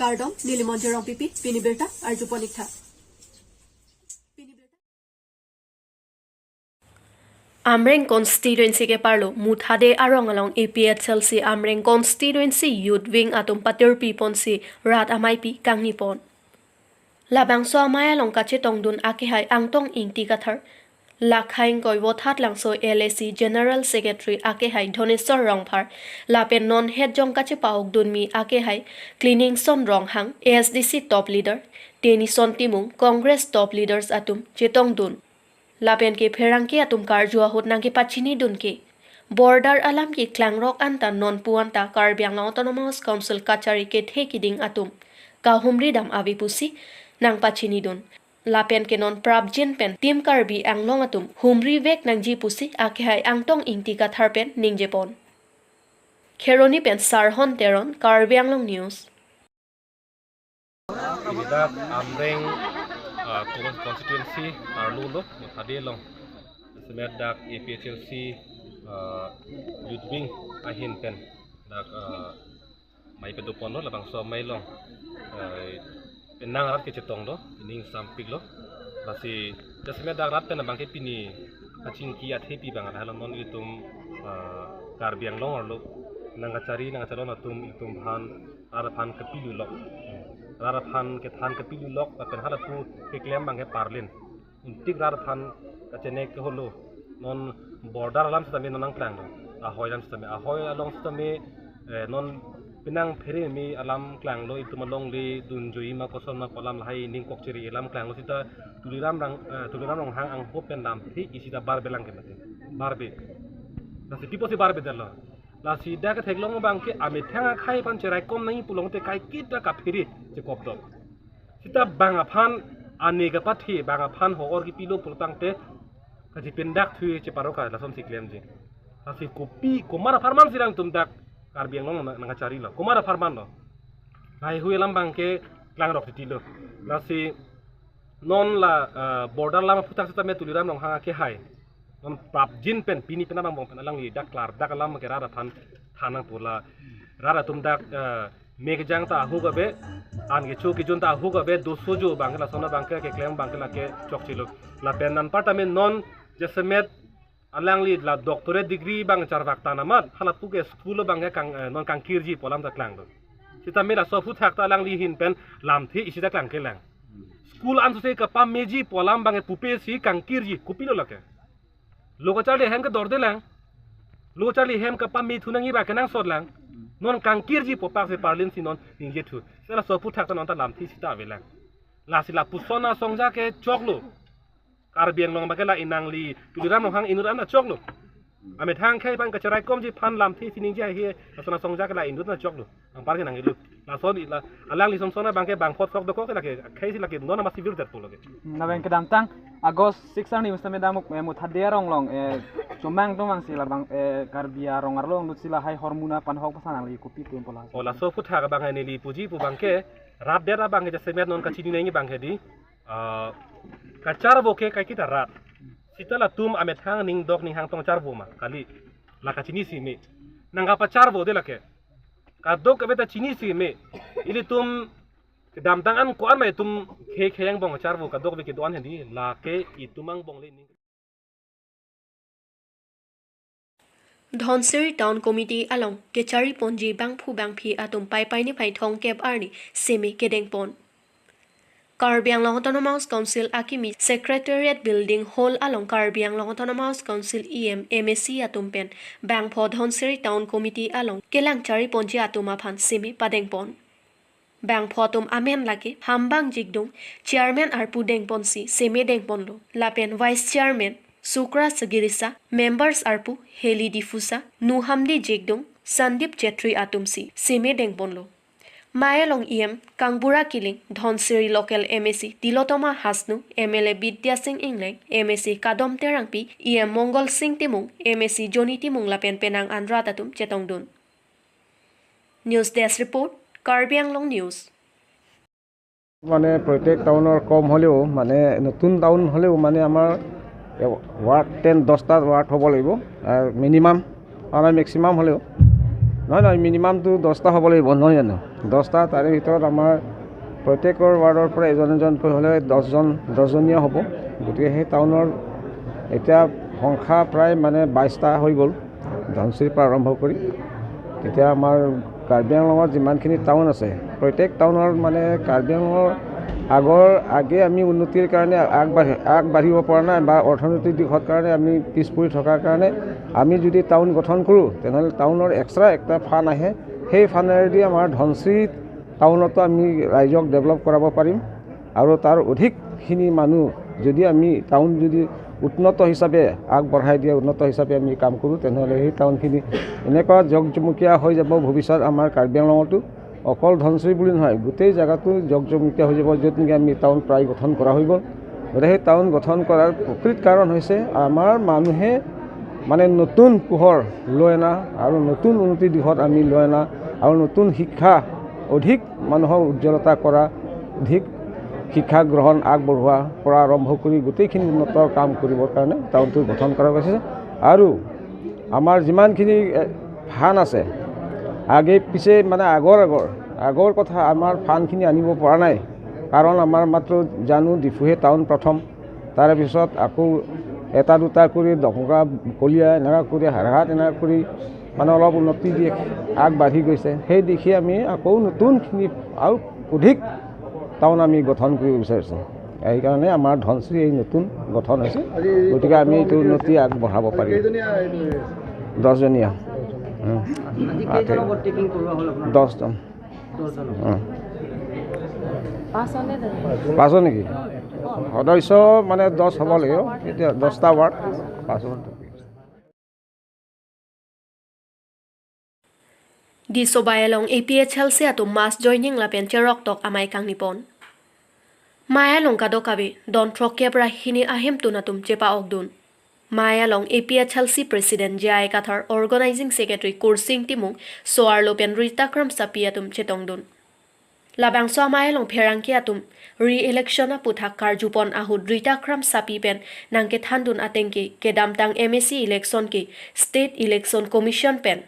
Kardong, Nilimonjerong Pipi, Pinibirta, Arjuponikta. Amreng constituency ke parlo muthade arong along APHLC Amreng constituency youth wing atum patir pipon si rat amai pi kangni pon. Labang so amaya long kache tongdun akihai angtong ingti kathar. Lakhaing koi wothat langso LAC General Secretary akehai Dhoneswar Rongphar lapen non head jong kache paok dunmi akehai cleaning son ronghang ASDC top leader teni son timung Congress top leaders atum chetong dun lapen ke pherang ke atum karjua hot nang ke pachini dun ke border alam ki klangrok anta non puanta Karbi Anglong Autonomous Council kachari ke thekiding atum ka humri dam avi pusi nang pachini dun lapen ke non prabjin pen tim Karbi Anglong atum humri vek nang ji pusi akhai angtong ingti ka tharpen ningjepon kheroni pen sarhon teron Karbi Anglong news Inidak Amreng constituency Arlulo Muthadilong Semedak APHLC youth wing ahin pen dak mai pedopono labang so mai long penang rat ke cetong do ining sampik lo basi jasme dak rat pen bang ke pini acing kiat happy banget halon non itum Karbi Anglong lo nang cari nang calon atum itum han arapan kepilu lo rarapan ke than kepilu lok pen halapu ke klem bang ke parlin intik rarapan kacene ke holo non border alam stame nonang klang do ahoy alam stame ahoy along stame non pinang pheri mi alam klang lo itu malong li dunjui ma koson ma kolam lai ning kok ciri alam klang lo sita tuliram rong hang ang hopen lam thi isida barbe lang ke mate barbe nasi tipo si barbe dalo la sida ke theglong bang ke ame thanga khai pan cherai kom nai pulong te kai kita ka phiri che kop do sita bang aphan ane ga pathi bang aphan ho or ki pilo pultang te ka ji pendak thui che paroka la som siklem ji asi kopi komara farman sirang tumdak Karbi Anglong nang cari lo komara farman lo lai hui lam bang ke klang rok ti lo la si non la border lam putak sita me tuliram nong hanga ke hai non prabjin pen pini penabang bong penalang li dak klar dak lam ke rara phan thanang pula rara tumdak megjang ta huga be an ge chu ki jun ta huga be 200 jo bangla sona bangke ke claim bangla ke chokchilo la penan partamen non jesemet alang li la doctorate degree bang charwak tanamat hala puke school bang kang non kang kirji polam da klang do sita mera so fu thak ta alang li hin pen lam thi isida klang ke lang school an se ka pam meji polam bang pupe si kang kirji kupilo lake logo charli hem ka dorde lang logo charli hem ka pam mi thunangi ba kenang sod lang non kang kirji popak se parlin si non ninje thu sela so pu thak ta non ta lam thi sita avelang la sila pusona songja ke choklo Karbi Anglong bakela inang li tuliram hang inuran na choklo ame thang khai pan ka charai kom ji phan lam thi sining ja he sona songja ke la inut na choklo ang par ke nang ilu la son la alang li som sona bangke bang phot sok do ko ke la ke khai si la ke non ma sivir tet pologe na bang kedam tang agos 6 ani mustame damuk muthade ronglong chomang tomang sila bang Karbi Anglong arlong nut sila hai hormona pan hok pasanang li kopi tu pola ola so fu thak bang ni li puji pu bangke rat dera bang ke semet non ka chini nei bang ke di kacar boke kai kita rat sitala tum ame thang ning dok ning hang tong char bo ma kali la ka chini si me nanga pa char bo de la ke ka dok ka beta chini si me ili tum dam tang an ko an mai tum khe kheyang bong char bo ka dok be ke don hendi la ke itumang bong le ning Dhonseri Town Committee along ke chari ponji bang phu bang phi atum pai pai ni phai thong kep arni semi kedeng pon Karbi Anglong Autonomous Council Akimi Secretariat Building Hall along Karbi Anglong Autonomous Council MAC atumpen bang pho Dhonseri Town Committee along kelang chari ponji atuma phan semi padeng pon bang pho tum amen lake hambang jigdung chairman arpu deng pon si semi deng pon lo lapen vice chairman Sukra Sagirisa members arpu Heli Difusa Nuhamdi jigdung Sandip Chetri atumsi semi deng pon lo Mayalong Kangbura Kiling, Dhonseri Local MAC, Tilotoma Hasnu, MLA Bidya Singh Inglang, MAC Kadom Terangpi, Mongol Singh Timung, MAC Joni Timung Lapen Penang Andratatum Chetongdun. News Desk Report, Karbi Anglong News. মানে প্রত্যেক টাউনৰ কম হলেও মানে নতুন town হলেও মানে আমাৰ word 10-10টা word হ'ব লাগিব মিনিমাম আৰু ম্যাক্সিমাম হলেও নহয় মিনিমামটো 10টা হ'ব লাগিব নহয় জানো 10টা তাৰে ভিতৰত আমাৰ প্ৰত্যেকৰ ৱাৰ্ডৰ পৰা এজনকৈ হ'লে 10জনীয়া হ'ব গতিকে সেই টাউনৰ এতিয়া সংখ্যা প্ৰায় মানে 22টা হৈ গ'ল ধনচিৰিৰ পৰা আৰম্ভ কৰি এতিয়া আমাৰ কাৰ্বি আংলঙত যিমানখিনি টাউন আছে প্ৰত্যেক টাউনৰ মানে কাৰ্বি আংলঙৰ আগে আমি উন্নতিৰ কাৰণে আগবাঢ়িব পৰা নাই বা অৰ্থনৈতিক দিশৰ কাৰণে আমি পিছ পৰি থকাৰ কাৰণে আমি যদি টাউন গঠন কৰোঁ তেনেহ'লে টাউনৰ এক্সট্ৰা একটা ফাণ্ড আহে সেই ফাণ্ডেদি আমাৰ ধনচিৰি টাউনতো আমি ৰাইজক ডেভেলপ কৰাব পাৰিম আৰু তাৰ অধিকখিনি মানুহ যদি আমি টাউন যদি উন্নত হিচাপে আগবঢ়াই দিয়া উন্নত হিচাপে আমি কাম কৰোঁ তেনেহ'লে সেই টাউনখিনি এনেকুৱা জকজমকীয়া হৈ যাব ভৱিষ্যত আমাৰ কাৰ্বি আংলঙতো অকল ধনচিৰি বুলি নহয় গোটেই জেগাটো জকজমকীয়া হৈ যাব য'ত নেকি আমি টাউন প্ৰায় গঠন কৰা হৈ গ'ল গতিকে সেই টাউন গঠন কৰাৰ প্ৰকৃত কাৰণ হৈছে আমাৰ মানুহে মানে নতুন পোহৰ লৈ অনা আৰু নতুন উন্নতিৰ দিশত আমি লৈ অনা আৰু নতুন শিক্ষা অধিক মানুহৰ উজ্জ্বলতা কৰা অধিক শিক্ষা গ্ৰহণ আগবঢ়োৱা পৰা আৰম্ভ কৰি গোটেইখিনি উন্নত কাম কৰিবৰ কাৰণে টাউনটো গঠন কৰা হৈছে আৰু আমাৰ যিমানখিনি ফাণ্ড আছে আগে পিছে মানে আগৰ কথা আমাৰ ফাণ্ডখিনি আনিব পৰা নাই কাৰণ আমাৰ মাত্ৰ জানো ডিফুহে টাউন প্ৰথম তাৰে পিছত আকৌ এটা দুটা কৰি দমকা কলীয়া এনেকুৱা কৰি হাৰহাট এনেকুৱা কৰি মানে অলপ উন্নতি দি আগবাঢ়ি গৈছে সেই দিশে আমি আকৌ নতুনখিনি আৰু অধিক টাউন আমি গঠন কৰিব বিচাৰিছোঁ সেইকাৰণে আমাৰ ধনচিৰি এই নতুন গঠন হৈছে গতিকে আমি এইটো উন্নতি আগবঢ়াব পাৰিম 10জনীয়া 10জন 5 নেকি সদস্য মানে 10 হ'ব লাগিব এতিয়া 10টা ward 5জন Di sobayalong APHLC ato mas joining la pencherok tok amay kang nipon. Mayalong kadokabi don trokya brahini ahim tunatum chepa ogdun. Mayalong APHLC President Jai Kathar Organizing Secretary Kursing Timung Soarlo pen Ritakram Sapiatum chetongdun. Labang so mayalong perangki atum re-election na puthak karjupon ahud Ritakram Sapi pen nangke thandun atengki kedamtang MSC election ki State Election Commission pen.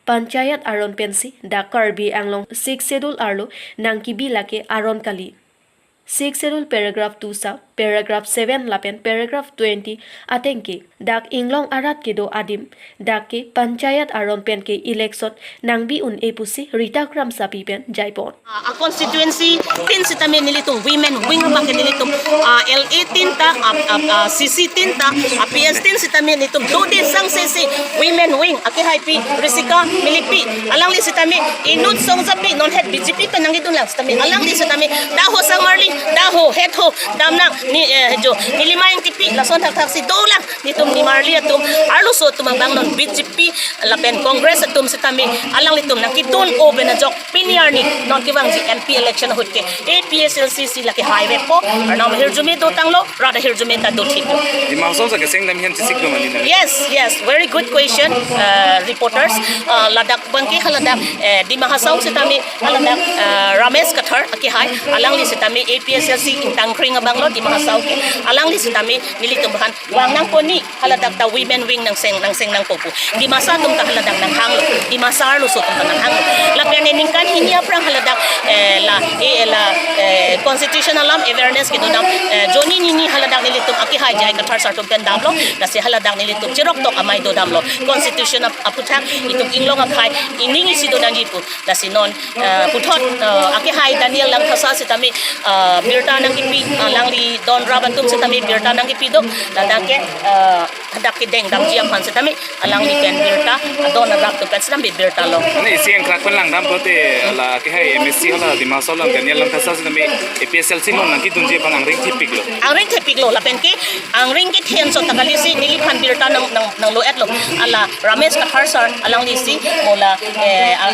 Panchayat aron pensi da Karbi Anglong 6 schedule arlo nangki bilake aron kali 6 schedule paragraph 2 sa paragraph 7 lapen paragraph 20 atenki dak inglong arat kedo adim dakke panchayat aron pen ke election nangbi un epusi ritakram sapi pen jaipon a constituency tin sitame nilito women wing ba ke nilito L18 ta CC10 ta PS10 sitame nilito dode sang sesi women wing ake happy risika milipi alang li sitame inut song sapi non head BJP pa nangidun lang sitame alang li sitame daho sang marli daho head ho damnang ni jo nilimayang tipi lason hak si dolang nitum ni marli atum arlo so tumang bangnon BJP lapen congress atum sitame alang litum nakitun o benajok piniarni non kiwang ji MP election hutke APSLCC laki highway po arnam hirjumi do tanglo rada hirjumi ta do thik dimaso sa kaseng dam hen sisik do manina yes very good question reporters ladak bangki haladak dimahasaw sitame haladak Ramesh Kathar aki hai alang li sitame APSLC intangkring banglo dimahasaw ke alang li sitame nilitumbahan wang nang poni haladak ta women wing nang seng nang popo dimasa tum ta haladak nang hanglo dimasar lo so tum nang hanglo lapian ningkan hinia prang haladak la constitutional lam awareness kido dam joni nini haladak nilitum aki hai jai Kathar sartum pen damlo nasi haladak nilitum chirok tok amai do damlo constitution aputhak itum inglong akai iningi sido dangipu nasi non puthot aki hai Daniel lang thasa sitami birta nang ipi langli don rabantum sitami birta nang ipi dok dadake hadak kideng dam jiam han sitami langli pen birta don rap to pen sitami birta lo ani siang krak pen lang dam bote la ke hai MSC hala dimaso lang Daniel lang thasa sitami APSLC non nang ki dunje pang angring tipik lo la pen ke angring ki then so takalisi niliphan birta nang lo etlo ala Ramesh Kathar sar alang li si mola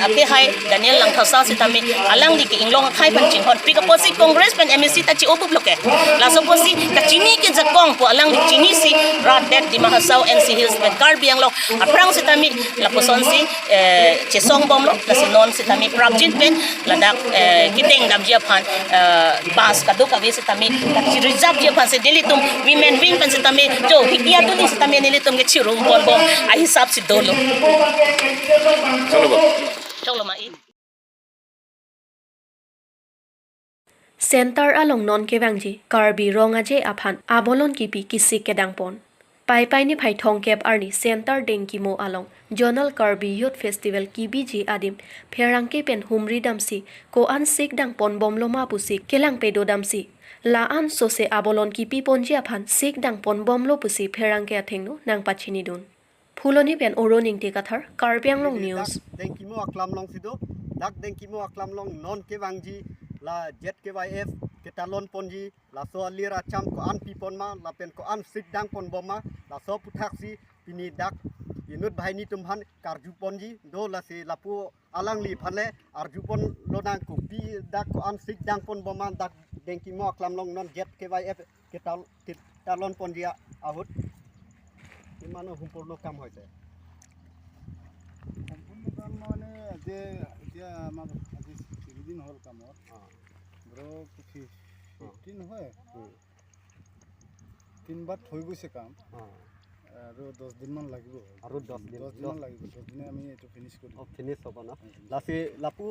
ake hai Daniel lang thasa sitami alang li ki inglong khai pan ching hon pika posi congress pen MSC ta chi obup loke la so posi ta chini ke jakong po alang li chini si rat that di mahasaw NC Hills pen Karbi Anglong aprang sitami la poson si chesong bom lo la si non sitami prabjin pen la dak kiteng dam jia phan bas kadu ka ve sitami ta chi reserve jia phan se delitum women wing pen sitami jo hikia tu ni sitami nilitum ke chirum bom a hisab si dolo chalo Toloma I. Center along non kebangji Karbi rongaje aphan abolon kipi kisi kedangpon. Pai ni phai thongkep arni center dengkimo along Journal Karbi Youth Festival kibiji adim pherangke pen humri damsi ko an sik dang pon bomloma pusi kelang pedo damsi la an sose abolon kipi ponji aphan sik dang pon bomlo pusi pherangke athengno nang pachini dun. Phuloni pen oroning te kathar Karbi Anglong News. Dengkimo aklam long sido dak dengkimo aklam long non kebangji la jet KYF ketalon ponji la so alira cham ko an pipon ma la pen ko an sik dang pon boma la so puthaksi pini dak inut bhaini tumhan karju ponji do la se lapu alangli phale arjupon lonang ko pi dak ko an sik dang pon boma dak dengkimo aklam long non jet KYF ketalon ponji ahut imano humpurno kam hoise মানে যে এতিয়া আমাৰ আজি 3 দিন হ'ল কামত ব্ৰ 15 হয় 3 বাৰ হৈ গৈছে কাম আৰু 10 দিন মান লাগিব আৰু 10 দিন লাগিব 10 দিনে আমি এটো ফিনিশ কৰিম ফিনিশ হ'ব না লাসি লাপু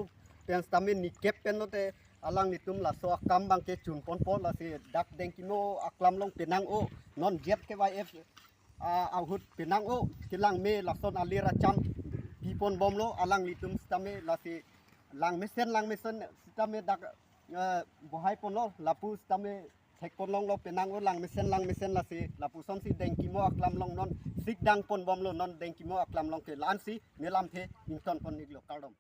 পেন্স তামি নি Cape পেনতে alang nitum la so kam bangke chun pon pon la si dak dengkimo aklam long penang o non jet KYF ahut penang o kilang me la son alira cham pipon bomlo alang litum stame la si lang mesen stame dak bohai ponlo lapu stame thek pon long lo penang o lang mesen la si lapu son si dengkimo aklam long non sik dang pon bomlo non dengkimo aklam long ke lansi nelam the inton pon niglo kardom